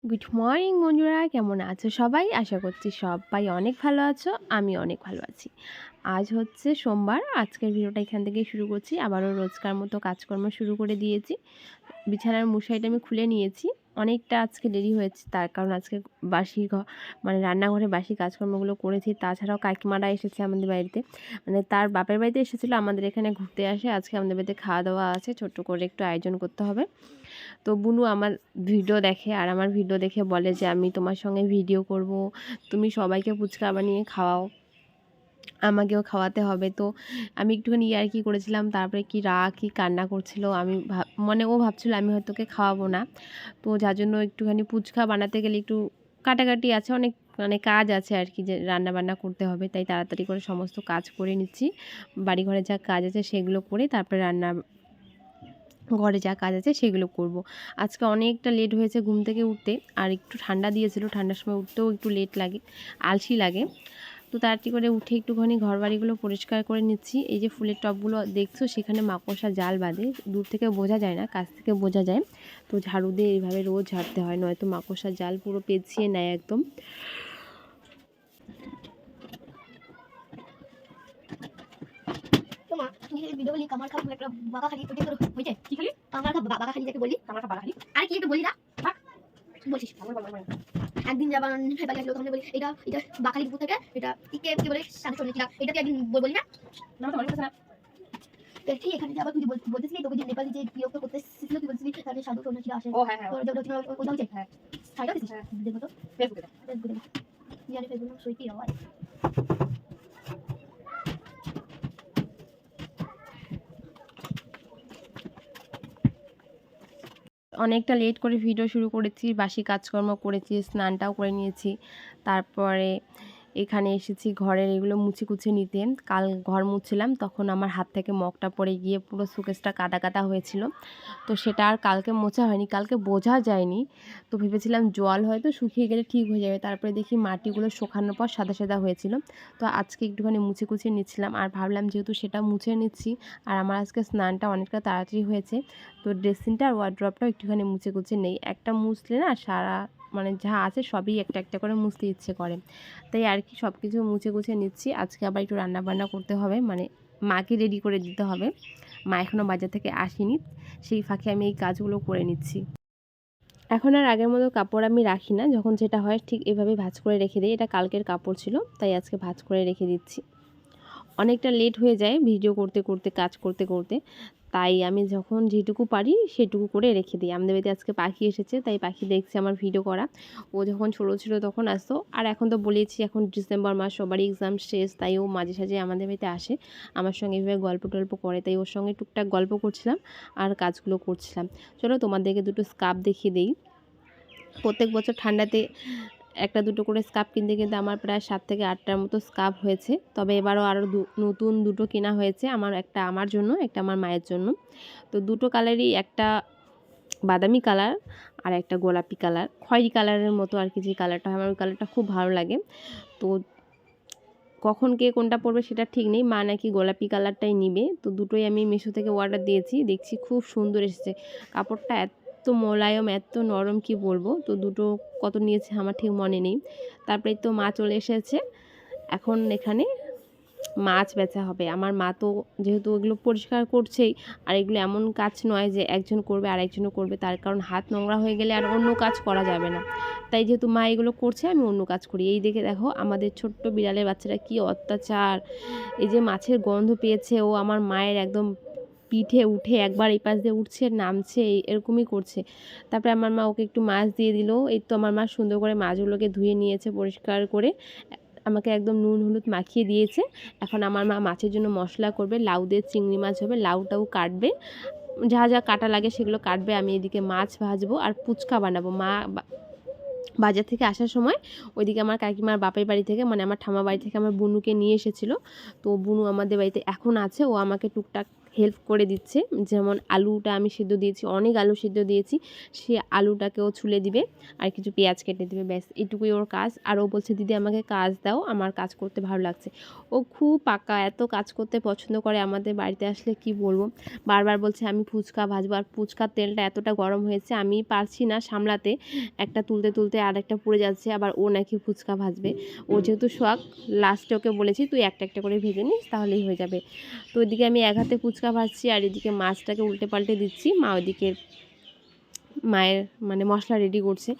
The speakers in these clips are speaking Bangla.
গুড মর্নিং বন্ধুরা, কেমন আছো সবাই? আশা করছি সবাই অনেক ভালো আছো। আমি অনেক ভালো আছি। আজ হচ্ছে সোমবার। আজকের ভিডিওটা এখান থেকেই শুরু করছি। আবারও রোজকার মতো কাজকর্ম শুরু করে দিয়েছি। বিছানার মশারিটা আমি খুলে নিয়েছি। অনেকটা আজকে দেরি হয়েছে, তার কারণ আজকে বাসি মানে রান্নাঘরে বাসি কাজকর্মগুলো করেছি। তাছাড়াও কাকিমারা এসেছে আমাদের বাড়িতে, মানে তার বাপের বাড়িতে এসেছিলো আমাদের এখানে ঘুরতে আসে। আজকে আমাদের বাড়িতে খাওয়া দাওয়া আছে, ছোট্ট করে একটু আয়োজন করতে হবে। তো বুনু আমার ভিডিও দেখে, আর আমার ভিডিও দেখে বলে যে আমি তোমার সঙ্গে ভিডিও করব, তুমি সবাইকে ফুচকা বানিয়ে খাওয়াও, আমাকেও খাওয়াতে হবে। তো আমি একটুখানি ইয়ার্কি করেছিলাম। তারপরে কি রাগ কি কান্না করছিল, আমি মানে ও ভাবছিল আমি হয়তো ওকে খাওয়াবো না। তো যার জন্য একটুখানি ফুচকা বানাতে গেলে একটু কাটাকাটি আছে, অনেক মানে কাজ আছে আর কি, যে রান্না বান্না করতে হবে। তাই তাড়াতাড়ি করে সমস্ত কাজ করে নিচ্ছি। বাড়িঘরে যা কাজ আছে সেগুলো করে তারপরে রান্না ঘরে যা কাজ আছে সেগুলো করব। আজকে অনেকটা লেট হয়েছে ঘুম থেকে উঠতে, আর একটু ঠান্ডা দিয়েছিল, ঠান্ডার সময় উঠতেও একটু লেট লাগে, আলসি লাগে। তো তাড়াতাড়ি করে উঠে একটুখানি ঘরবাড়িগুলো পরিষ্কার করে নিচ্ছি। এই যে ফুলের টবগুলো দেখছো, সেখানে মাকড়সা জাল বাঁধে, দূর থেকে বোঝা যায় না, কাছ থেকে বোঝা যায়। তো ঝাড়ু দিয়ে এইভাবে রোজ ঝাড়তে হয়, নয়তো মাকড়সা জাল পুরো পেঁচিয়ে নেয় একদম। তুমি ভিডিও বলি কামার খা একটা বাঁকা খালি ওটা করো হইছে কি খালি কামার খা বাঁকা খালি যাকে বলি কামার খা বাঁকা খালি আর কি একটু বলি না বলছিস একদিন যাবার বাড়ি আসলো, তখন বলি এটা এটা বাকালি দুপুর থেকে এটা কে কি বলে সাথে চলে কিনা এটা কি একদিন বলি না না তো মনে করছ না ঠিক এখানে আবার তুই বলতেছিলি তোকে যে নেপালি যে বিয়োগ করতেছিল তুই বলছিলি তাহলে সাধু সন্ন্যাসীরা আসে। ও হ্যাঁ হ্যাঁ ওটা ওটা হচ্ছে হ্যাঁ সাইডা দিছিস দেখো তো ফেসবুকে জানি ফেসবুকে সইতি হয়। অনেকটা লেট করে ভিডিও শুরু করেছি, বাসি কাজকর্ম করেছি, স্নানটাও করে নিয়েছি। তারপরে এখানে এসেছি ঘরের এগুলো মুছে নিতে। কাল ঘর মুছছিলাম, তখন আমার হাত থেকে মগটা পড়ে গিয়ে পুরো শোকেসটা কাদা কাদা হয়েছিল। তো সেটা আর কালকে মোছা হয়নি, কালকে বোঝা যায়নি। তো ভেবেছিলাম জল হয়তো শুকিয়ে গেলে ঠিক হয়ে যাবে, তারপরে দেখি মাটিগুলো শুকানোর পর সাদা সাদা হয়েছিল। তো আজকে একটুখানি মুছে নিচ্ছিলাম, আর ভাবলাম যেহেতু সেটা মুছে নিচ্ছি আর আমার আজকে স্নানটা অনেকটা তাড়াতাড়ি হয়েছে, তো ড্রেসিংটা আর ওয়ার্ড্রপটাও একটুখানি মুছে নেই। একটা মুছলে না সারা মানে যা আছে সবই একটা একটা করে মুছতে ইচ্ছে করে। তাই আর কি সব কিছু মুছে নিচ্ছি। আজকে আবার একটু রান্নাবান্না করতে হবে, মানে মাকে রেডি করে দিতে হবে। মা এখনও বাজার থেকে আসেনি, সেই ফাঁকে আমি এই কাজগুলো করে নিচ্ছি। এখন আর আগের মতো কাপড় আমি রাখি না, যখন যেটা হয় ঠিক এভাবে ভাঁজ করে রেখে দিই। এটা কালকের কাপড় ছিল, তাই আজকে ভাঁজ করে রেখে দিচ্ছি। অনেকটা লেট হয়ে যায় ভিডিও করতে করতে, কাজ করতে করতে, তাই আমি যখন যেটুকু পারি সেটুকু করে রেখে দিই। আমাদের বাড়িতে আজকে পাখি এসেছে, তাই পাখি দেখছে আমার ভিডিও করা। ও যখন ছোটো ছিল তখন আসতো, আর এখন তো বলেছি এখন ডিসেম্বর মাস সবারই এক্সাম শেষ, তাই ও মাঝে সাঝে আমাদের বাড়িতে আসে, আমার সঙ্গে এভাবে গল্প টল্প করে। তাই ওর সঙ্গে টুকটাক গল্প করছিলাম আর কাজগুলো করছিলাম। চলো তোমাদেরকে দুটো স্কার্ফ দেখিয়ে দিই। প্রত্যেক বছর ঠান্ডাতে একটা দুটো করে স্কার্ফ কিনতে আমার প্রায় 7 থেকে 8টার মতো স্কার্ফ হয়েছে। তবে এবারও আরও নতুন দুটো কেনা হয়েছে, একটা আমার জন্য, একটা আমার মায়ের জন্য। তো দুটো কালারই, একটা বাদামি কালার আর একটা গোলাপি কালার, খয়েরি কালারের মতো আর কি, যে কালারটা আমার ওই কালারটা খুব ভালো লাগে। তো কখন কে কোনটা পরবে সেটা ঠিক নেই, মা নাকি গোলাপি কালারটাই নিবে। তো দুটোই আমি মিশো থেকে অর্ডার দিয়েছি, দেখছি খুব সুন্দর এসেছে। কাপড়টা এত মোলায়েম এত নরম কি বলবো। তো দুটো কত নিয়েছে আমার ঠিক মনে নেই। তারপরে তো মা চলে এসেছে, এখন এখানে মাছ বেচা হবে। আমার মা তো যেহেতু এগুলো পরিষ্কার করছেই, আর এগুলো এমন কাজ নয় যে একজন করবে আর একজনও করবে, তার কারণ হাত নোংরা হয়ে গেলে আর অন্য কাজ করা যাবে না। তাই যেহেতু মা এগুলো করছে আমি অন্য কাজ করি। এই দেখে দেখো আমাদের ছোট্ট বিড়ালের বাচ্চারা কি অত্যাচার। এই যে মাছের গন্ধ পেয়েছে, ও আমার মায়ের একদম পিঠে উঠে একবার এই পাশ দিয়ে উঠছে নামছে, এরকমই করছে। তারপরে আমার মা ওকে একটু মাছ দিয়ে দিল। এই তো আমার মা সুন্দর করে মাছগুলোকে ধুয়ে নিয়েছে পরিষ্কার করে, আমাকে একদম নুন হলুদ মাখিয়ে দিয়েছে। এখন আমার মা মাছের জন্য মশলা করবে, লাউ দিয়ে চিংড়ি মাছ হবে, লাউটাও কাটবে, যা যা কাটা লাগে সেগুলো কাটবে। আমি এদিকে মাছ ভাজবো আর ফুচকা বানাবো। মা বাজার থেকে আসার সময় ওইদিকে আমার কাকিমার বাপের বাড়ি থেকে, মানে আমার ঠামা বাড়ি থেকে আমার বুনুকে নিয়ে এসেছিলো। তো বুনু আমাদের বাড়িতে এখন আছে, ও আমাকে টুকটাক হেল্প করে দিচ্ছে। যেমন আলুটা আমি সিদ্ধ দিয়েছি, অনেক আলু সিদ্ধ দিয়েছি, সে আলুটাকেও ছুলে দিবে আর কিছু পেঁয়াজ কেটে দিবে, ব্যাস এটুকুই ওর কাজ। আর ও বলছে দিদি আমাকে কাজ দাও, আমার কাজ করতে ভালো লাগছে। ও খুব পাকা, এত কাজ করতে পছন্দ করে। আমাদের বাড়িতে আসলে কি বলবো, বারবার বলছে আমি ফুচকা ভাজবো, আর ফুচকার তেলটা এতটা গরম হয়েছে আমি পারছি না সামলাতে, একটা তুলতে তুলতে আর একটা পুড়ে যাচ্ছে, আবার ও নাকি ফুচকা ভাজবে। ও যেহেতু শখ, লাস্টে ওকে বলেছি তুই একটা একটা করে ভেজে নিস তাহলেই হয়ে যাবে। তো ওইদিকে আমি এক হাতে ফুচকা ভাজছি আর এদিকে মাছটাকে উল্টে পাল্টে দিচ্ছি, মা ওইদিকে মায়ের মানে মশলা রেডি করছে।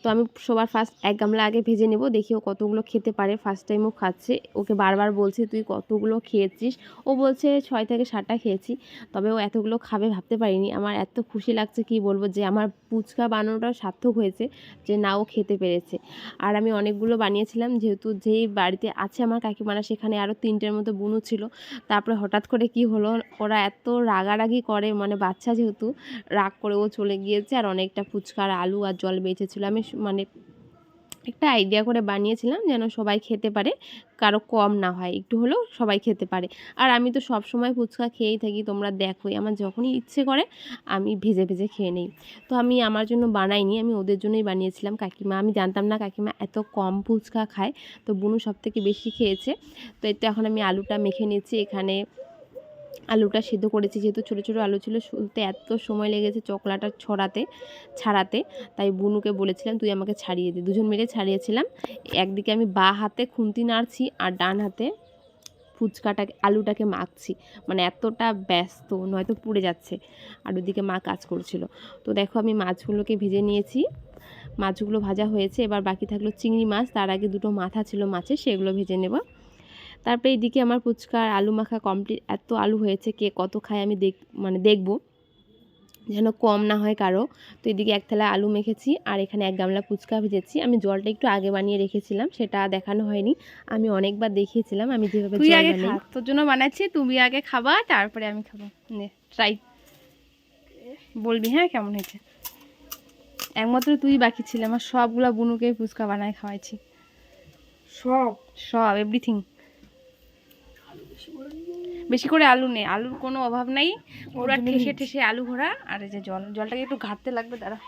তো আমি সবার ফার্স্ট এক গামলা আগে ভেজে নেব, দেখি ও কতগুলো খেতে পারে। ফার্স্ট টাইম ও খাচ্ছে, ওকে বারবার বলছে তুই কতগুলো খেয়েছিস, ও বলছে 6 থেকে 7টা খেয়েছি। তবে ও এতগুলো খাবে ভাবতে পারিনি। আমার এত খুশি লাগছে কি বলবো, যে আমার ফুচকা বানানোটা সার্থক হয়েছে, যে না ও খেতে পেরেছে। আর আমি অনেকগুলো বানিয়েছিলাম, যেহেতু যেই বাড়িতে আছে আমার কাকিমারা সেখানে আরও 3টের মতো বুনু ছিল। তারপরে হঠাৎ করে কি হলো, ওরা এত রাগারাগি করে, মানে বাচ্চা যেহেতু, রাগ করে ও চলে গিয়েছে। আর অনেকটা ফুচকার আলু আর জল বেঁচেছিল। আমি মানে একটা আইডিয়া করে বানিয়েছিলাম যেন সবাই খেতে পারে, কারো কম না হয়, একটু হলেও সবাই খেতে পারে। আর আমি তো সব সময় ফুচকা খেয়েই থাকি, তোমরা দেখোই, আমার যখনই ইচ্ছে করে আমি ভেজে ভেজে খেয়ে নিই। তো আমি আমার জন্য বানাইনি, আমি ওদের জন্যই বানিয়েছিলাম। কাকিমা, আমি জানতাম না কাকিমা এত কম ফুচকা খায়, তো বুনু সবথেকে বেশি খেয়েছে। তো এতে এখন আমি আলুটা মেখে নিচ্ছি। এখানে আলুটা সিদ্ধ করেছি, যেহেতু ছোটো ছোটো আলু ছিল, শুলতে এত সময় লেগেছে চকলাটা ছাড়াতে, তাই বুনুকে বলেছিলাম তুই আমাকে ছাড়িয়ে দে, দুজন মিলে ছাড়িয়েছিলাম। একদিকে আমি বাঁ হাতে খুন্তি নাড়ছি আর ডান হাতে আলুটাকে মাখছি, মানে এতটা ব্যস্ত, নয়তো পুড়ে যাচ্ছে। আর ওদিকে মা কাজ করছিল। তো দেখো আমি মাছগুলোকে ভেজে নিয়েছি, মাছগুলো ভাজা হয়েছে। এবার বাকি থাকলো চিংড়ি মাছ, তার আগে দুটো মাথা ছিল মাছের, সেগুলো ভেজে নেব। তারপরে এইদিকে আমার ফুচকার আলু মাখা কমপ্লিট। এত আলু হয়েছে, কে কত খায় আমি দেখবো যেন কম না হয় কারো। তো এদিকে এক থালা আলু মেখেছি আর এখানে 1 গামলা ফুচকা ভেজেছি। আমি জলটা একটু আগে বানিয়ে রেখেছিলাম, সেটা দেখানো হয়নি, আমি অনেকবার দেখিয়েছিলাম আমি যেভাবে তুই জল আগে বানাই। খা, তোর জন্য বানাচ্ছি, তুমি আগে খাবা তারপরে আমি খাবো। নে ট্রাই, বলবি হ্যাঁ কেমন হয়েছে। একমাত্র তুই বাকি ছিল, আমার সবগুলা বুনুকে ফুচকা বানায় খাওয়াইছি, সব এভরিথিং। বেশি করে আলু নে, আলুর কোনো অভাব নাই, পুরা ঠেসে ঠেসে আলু ভরা। আর এই যে জলটাকে একটু ঘাটতে লাগবে, দাঁড়া।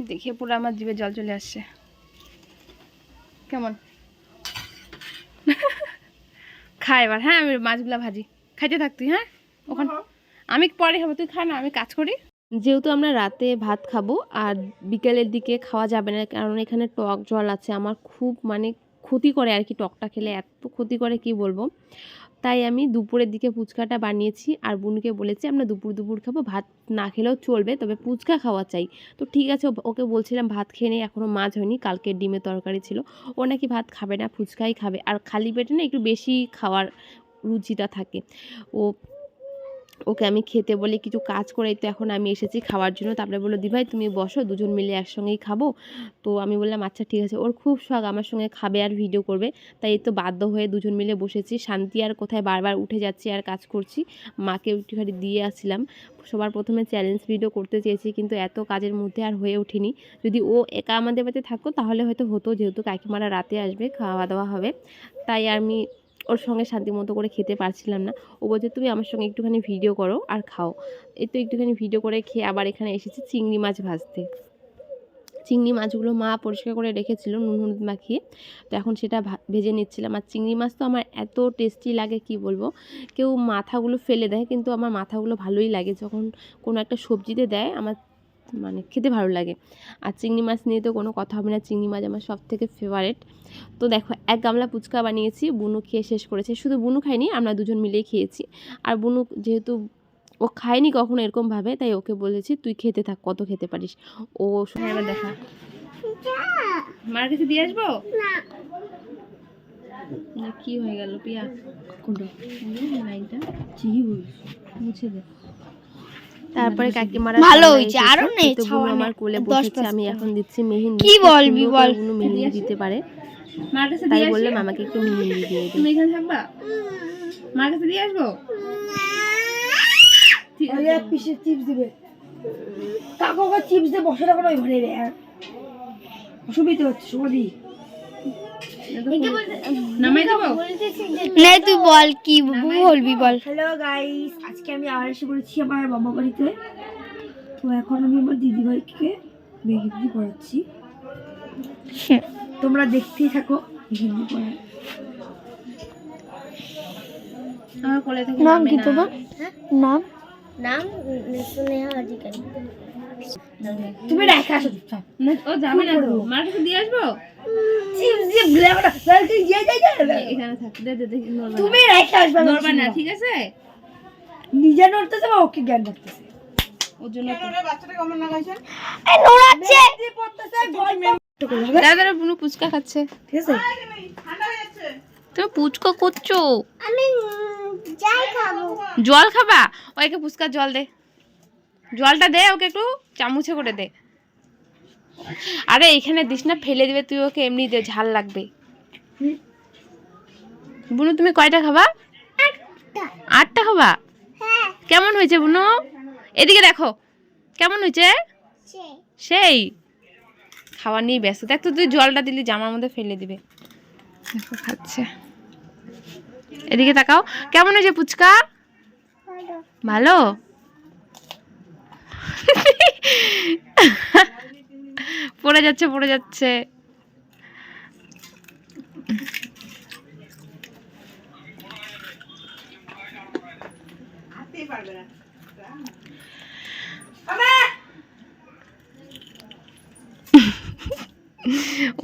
দেখে পুরো আমার জিভে জল চলে আসছে। কেমন খা এবার। হ্যাঁ আমি মাছগুলা ভাজি, খাইতে থাক তুই। হ্যাঁ ওখানে আমি পরে খাবো, তুই খা না, আমি কাজ করি। যেহেতু আমরা রাতে ভাত খাবো আর বিকেলের দিকে খাওয়া যাবে না, কারণ এখানে টক জল আছে, আমার খুব মানে ক্ষতি করে আর কি, টকটা খেলে এত ক্ষতি করে কি বলবো। তাই আমি দুপুরের দিকে ফুচকাটা বানিয়েছি আর বুনুকে বলেছি আমরা দুপুর খাবো, ভাত না খেলেও চলবে, তবে ফুচকা খাওয়া চাই। তো ঠিক আছে, ওকে বলছিলাম ভাত খেয়ে নেই, এখনও মাছ হয়নি, কালকে ডিমের তরকারি ছিল। ও নাকি ভাত খাবে না, ফুচকাই খাবে। আর খালি পেটে না একটু বেশি খাওয়ার রুচিটা থাকে। ওকে আমি খেতে বলি কিছু কাজ করেই, তো এখন আমি এসেছি খাওয়ার জন্য। তারপরে বললো দিভাই তুমি বসো, দুজন মিলে একসঙ্গেই খাবো। তো আমি বললাম আচ্ছা ঠিক আছে। ওর খুব শখ আমার সঙ্গে খাবে আর ভিডিও করবে, তাই তো বাধ্য হয়ে দুজন মিলে বসেছি। শান্তি আর কোথায়, বারবার উঠে যাচ্ছি আর কাজ করছি। মাকে একটুখানি দিয়ে আসছিলাম। সবার প্রথমে চ্যালেঞ্জ ভিডিও করতে চেয়েছি, কিন্তু এত কাজের মধ্যে আর হয়ে ওঠেনি। যদি ও একা আমাদের বাড়িতে থাকতো তাহলে হয়তো হতো, যেহেতু কাকিমারা রাতে আসবে, খাওয়া দাওয়া হবে, তাই আমি ওর সঙ্গে শান্তি মতো করে খেতে পারছিলাম না। ও বলছে তুমি আমার সঙ্গে একটুখানি ভিডিও করো আর খাও। এই তো একটুখানি ভিডিও করে খেয়ে আবার এখানে এসেছি চিংড়ি মাছ ভাজতে। চিংড়ি মাছগুলো মা পরিষ্কার করে রেখেছিল নুন হলুদ মাখিয়ে, তো এখন সেটা ভেজে নিচ্ছিলাম। আর চিংড়ি মাছ তো আমার এত টেস্টি লাগে কি বলবো। কেউ মাথাগুলো ফেলে দেয়, কিন্তু আমার মাথাগুলো ভালোই লাগে, যখন কোনো একটা সবজিতে দেয় আমার মানে খেতে ভালো লাগে। আর চিংড়ি মাছ নিয়ে তো কোনো কথা হবে না, চিংড়ি মাছ আমার সবথেকে ফেভারিট। তো দেখো 1 গামলা ফুচকা বানিয়েছি, বুনু খেয়ে শেষ করেছে। শুধু বুনু খাইনি, আমরা দুজন মিলেই খেয়েছি। আর বুনু যেহেতু ও খায়নি কখনো এরকমভাবে, তাই ওকে বলেছি তুই খেতে থাক, কত খেতে পারিস। ও এবার দেখা, মার কাছে দিয়ে আসবো না কি হয়ে গেল পিয়া, কোনটা লাইনটা মুছে দে। তারপরে কাকিমারা ভালো সবাই হয়েছে, এসেছে, আরো নেই, তো বুনু ছাওয়া আমার নেই, কোলে 10 বসেছে, আমি এখন দিচ্ছি মেহেন্দি। কি বলবি বল। বুনু মেহেন্দি দিতে পারে, মার কাছে তাই দিয়ে আসি। বললাম আমাকে একটু মেহেন্দি দিয়ে দে। তুমি এখানে থাকবা, মার কাছে দিয়ে আসবো। ঠিক আছে। এক পিসের চিপস দিবে, কাকু চিপস দিয়ে বসে রাখো না ওই ঘরে রে, অসুবিধা হচ্ছে সমাধি। নামাই দেবো? নে তুই বল কি বলবি বল। হ্যালো গাইস, আজকে আমি আবার এসে পড়েছি আমার মামা বাড়িতে। তো এখন আমি আমার দিদিভাইকে মেহেন্দি পড়াচ্ছি, তোমরা দেখতেই থাকো মেহেন্দি পড়া। আমার কোলে থেকে নাম নামে কি না। তোমার? নাম নাম স্নেহা অধিকারী। তুমি রেখে আসো চুপচাপ। না, ও যাবে না তো। মার কাছে দিয়ে আসবো? এখানে থাক, দে দে দে, নড়বা না। তুমি রেখে আসবে, আমি নড়বা না, কিছু ঠিক আছে? নিজে নড়তেছে বা ওকে জ্ঞান রাখতেছে। ওর জন্য তো- নোড়াচ্ছে। দাঁড়া দাঁড়া, বুনু পুচকা খাচ্ছে। ঠিক আছে, তুমি পুচকা করছো? আমি যাই খাবো। জল খাবা? ওকে পুচকা জল দে, জলটা দে ওকে, একটু চামচে করে দে। আরে এখানে দিস না, ফেলে দিবে, তুই ওকে এমনি দে, ঝাল লাগবে। বুনু তুমি কয়টা খাবা? 8টা খাবা? কেমন হয়েছে বুনু? এদিকে দেখো, কেমন হয়েছে? সেই খাওয়া নিয়ে ব্যস্ত। দেখ তো, তুই জলটা দিলি জামার মধ্যে ফেলে দিবে। দেখো খাচ্ছে। এদিকে তাকাও, কেমন হয়েছে পুচকা? ভালো? পড়ে যাচ্ছে পড়ে যাচ্ছে।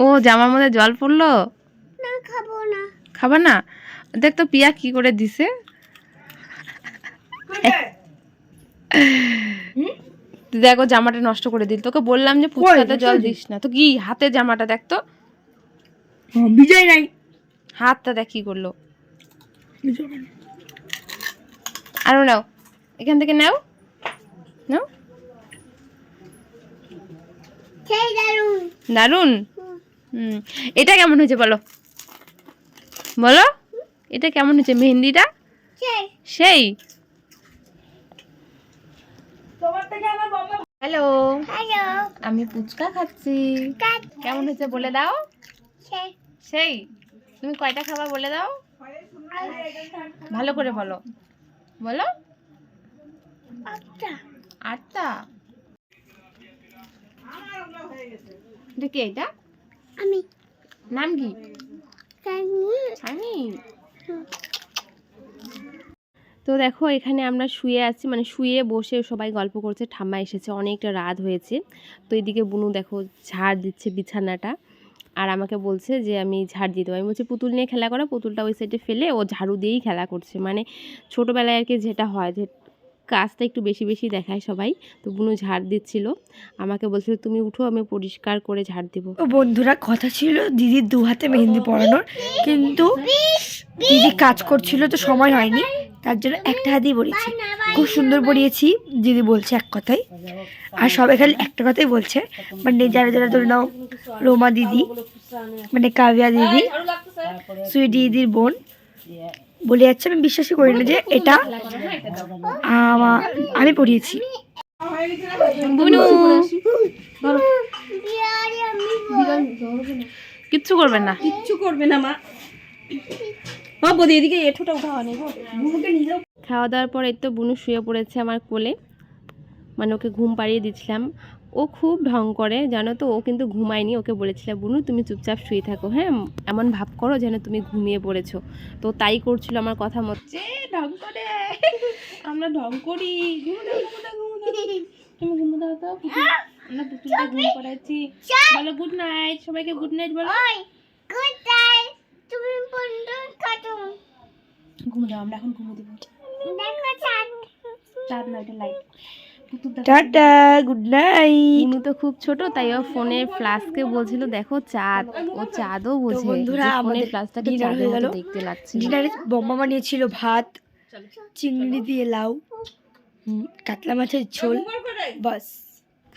ও জামার মধ্যে জল পড়লো? না খাবো না। খাবার না? দেখ তো পিয়া কি করে দিছে। দেখো জামাটা নষ্ট করে দিল। তোকে বললাম যে ফুচকাতে জল দিস না, তো কি হাতে জামাটা দেখ তো, বিজয় নাই। হাতটা দেখ কি করলো। আরো নাও, এখান থেকে নাও, নাও। সেই দারুন। দারুন। এটা কেমন হয়েছে বলো, বলো এটা কেমন হয়েছে মেহেন্দিটা? সেই সেই। তোমার থেকে আমার মামা। Hello, hello. আমি ফুচকা খাচ্ছি। কেমন হয়েছে বলে দাও। সেই সেই। তুমি কয়টা খাবা বলে দাও, ভালো করে বলো, বলো। 8টা। 8টা? এটা কি? এটা আমি নাম কি? জানি। আমি। তো দেখো এখানে আমরা শুয়ে আছি, মানে শুয়ে বসে সবাই গল্প করছে। ঠাম্মা এসেছে, অনেকটা রাত হয়েছে। তো এদিকে বুনু দেখো ঝাড় দিচ্ছে বিছানাটা, আর আমাকে বলছে যে আমি ঝাড় দিয়ে দেবো। আমি বলছি পুতুল নিয়ে খেলা করো, পুতুলটা ওই সাইডে ফেলে ও ঝাড়ু দিয়েই খেলা করছে। মানে ছোটোবেলায় আর কি যেটা হয়, যে কাজটা একটু বেশি বেশি দেখায় সবাই। তো বুনু ঝাড় দিচ্ছিল, আমাকে বলছিল তুমি উঠো, আমি পরিষ্কার করে ঝাড় দেবো। ও বন্ধুরা, কথা ছিল দিদির 2 হাতে মেহেন্দি পরানোর, কিন্তু দিদি কাজ করছিল তো সময় হয়নি, তার জন্য একটা হাতেই পরিয়েছি। খুব সুন্দর পরিয়েছি দিদি বলছে এক কথাই, আর সবাই খালি একটা কথাই বলছে। মানে যারা যারা ধরে নাও, রোমা দিদি, মানে কাব্যা দিদি, সুইটি দিদির বোন বলে যাচ্ছে, আমি বিশ্বাসই করি না যে এটা আমি পড়িয়েছি। বুনু বিয়ারি আমি কিচ্ছু করবেন না। কিচ্ছু করবে না মা। মা বদি এদিকে এঠোটা উঠাও নেই গো, বুনুকে নিয়ে যাও। খাওয়া দাওয়ার পর এই তো বুনু শুয়ে পড়েছে আমার কোলে, মানে ওকে ঘুম পাড়িয়ে দিচ্ছিলাম। ও খুব ঢং করে জানো তো, ও কিন্তু ঘুমায়নি। ওকে বলেছিলাম বুনু তুমি চুপচাপ শুয়ে থাকো, হ্যাঁ, এমন ভাব করো যেন তুমি ঘুমিয়ে পড়েছো। তো তাই করছিল আমার কথা মতো। ঢং করে, আমরা ঢং করি। তুমি ঘুমো দাও তো, আমরা পুতুলটা ঘুম পাড়াচ্ছি। বলো গুড নাইট, সবাইকে গুড নাইট বলো। Good night. তুমি বন্ধ কাটো। ঘুমো দাও, আমরা এখন ঘুমো দেবো। দেখো চাঁদ। চাঁদ না, এটা লাইট। Tata, good night. বুনু তো খুব ছোট, তাই ও ফোনের ফ্ল্যাশকে বলছিল দেখো চাঁদ। ও চাঁদও বোঝে, বন্ধুরা, যে ফোনের আমাদের ফ্ল্যাশটাকে dinner চাঁদের হয়ে গেল। মতো দেখতে লাগছে। ডিনারে বোম্মা বানিয়েছিল ভাত, চিংড়ি দিয়ে লাউ, কাতলা মাছের ঝোল, বাস।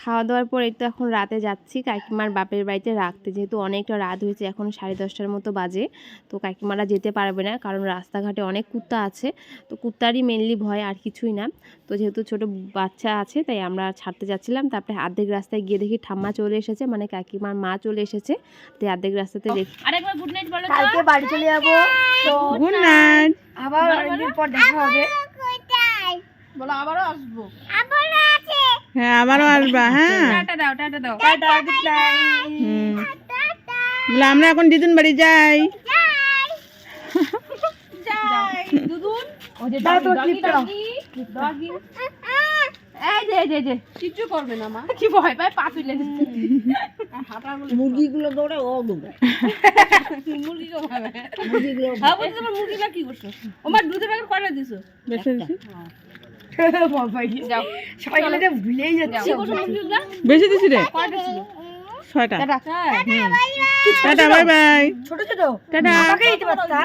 খাওয়া দাওয়ার পর এই তো এখন রাতে যাচ্ছি কাকিমার বাপের বাড়িতে রাখতে, যেহেতু অনেকটা রাত হয়েছে, এখন 10:30টার মতো বাজে। তো কাকিমারা যেতে পারবে না, কারণ রাস্তাঘাটে অনেক কুত্তা আছে, তো কুত্তারই মেনলি ভয়, আর কিছুই না। তো যেহেতু ছোট বাচ্চা আছে তাই আমরা ছাড়তে যাচ্ছিলাম। তারপরে অর্ধেক রাস্তায় গিয়ে দেখি ঠাম্মা চলে এসেছে, মানে কাকিমার মা চলে এসেছে। তো অর্ধেক রাস্তাতে দেখি আরেকবার গুড নাইট বলো। কালকে বাড়ি চলে যাবো, তো গুড নাইট। আবার অনেকদিন পর দেখা হবে। বলো আবারও আসবো। হ্যাঁ আবারও আসবা। হ্যাঁ টাটা দাও, টাটা দাও। Tata, good night. হুম। বলে আমরা এখন দিদুন বাড়ি যাই। যাই দুদুন। দাও তো ক্লিপটা দাও। ডগি। এই যে কিচ্ছু করবে না মা। কি ভয় পায়, পা তুলে দিচ্ছে। মুরগিগুলো দৌড়ে ও দৌড়ে মুরগিকে ভাবে। মুরগিগুলো হ্যাঁ বলছি তোমার মুরগিটা কি করছো? ওমার দুধের প্যাকেট কয়টা দিছো? বেশি বেশি যাও। সবাই গেলে যে ভুলেই যাচ্ছে। কি করছো মুরগিগুলা? বেশি দিছি রে, কয়টা ছিল? 6টা। টাটা। Tata bye bye. ছোট ছোট টাটা। আমাকে দিতে পারতা।